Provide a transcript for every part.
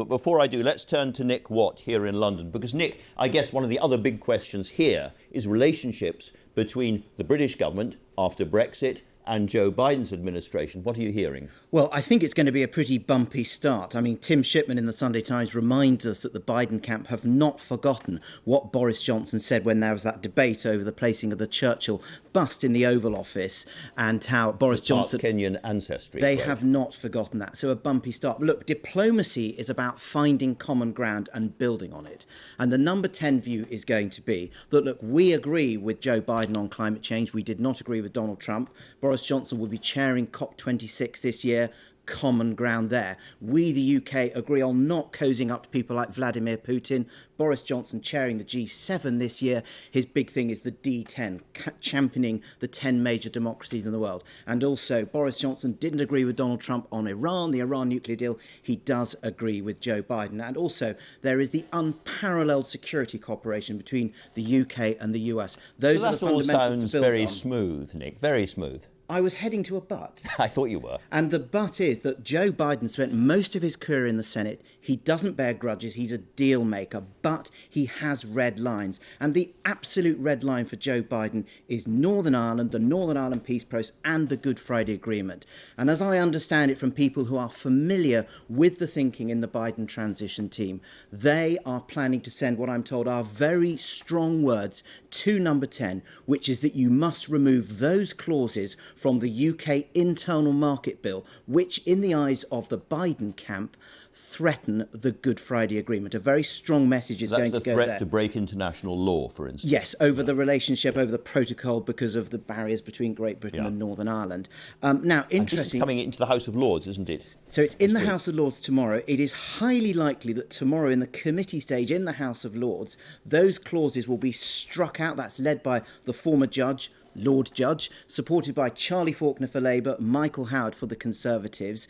But before I do, let's turn to Nick Watt here in London, because Nick, I guess one of the other big questions here is relationships between the British government after Brexit and Joe Biden's administration. What are you hearing? Well, I think it's going to be a pretty bumpy start. I mean, Tim Shipman in the Sunday Times reminds us that the Biden camp have not forgotten what Boris Johnson said when there was that debate over the placing of the Churchill bust in the Oval Office, and how Boris Johnson... Kenyan ancestry. They have not forgotten that. So a bumpy start. Look, diplomacy is about finding common ground and building on it. And the number 10 view is going to be that, look, we agree with Joe Biden on climate change. We did not agree with Donald Trump. Boris Johnson will be chairing COP26 this year. Common ground there. We, the UK, agree on not cozying up to people like Vladimir Putin. Boris Johnson chairing the G7 this year. His big thing is the D10, championing the 10 major democracies in the world. And also, Boris Johnson didn't agree with Donald Trump on Iran, the Iran nuclear deal. He does agree with Joe Biden. And also, there is the unparalleled security cooperation between the UK and the US. Those are the fundamentals that all sounds to build very on. smooth, Nick, very smooth. I was heading to a but. I thought you were. And the but is that Joe Biden spent most of his career in the Senate. He doesn't bear grudges. He's a deal maker, but he has red lines. And the absolute red line for Joe Biden is Northern Ireland, the Northern Ireland peace process, and the Good Friday Agreement. And as I understand it from people who are familiar with the thinking in the Biden transition team, they are planning to send what I'm told are very strong words to number 10, which is that you must remove those clauses from the UK internal market bill, which in the eyes of the Biden camp threaten the Good Friday Agreement. A very strong message is going to go there. That's the threat to break international law, for instance. Yes, over the relationship, over the protocol, because of the barriers between Great Britain and Northern Ireland. Now, interesting. This is coming into the House of Lords, isn't it? So it's in the House of Lords tomorrow. It is highly likely that tomorrow in the committee stage in the House of Lords, those clauses will be struck out. That's led by the former judge, Lord Judge, supported by Charlie Faulkner for Labour, Michael Howard for the Conservatives.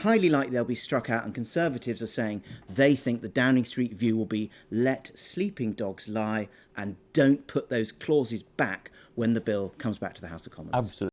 Highly likely they'll be struck out, and Conservatives are saying they think the Downing Street view will be let sleeping dogs lie and don't put those clauses back when the bill comes back to the House of Commons. Absolutely.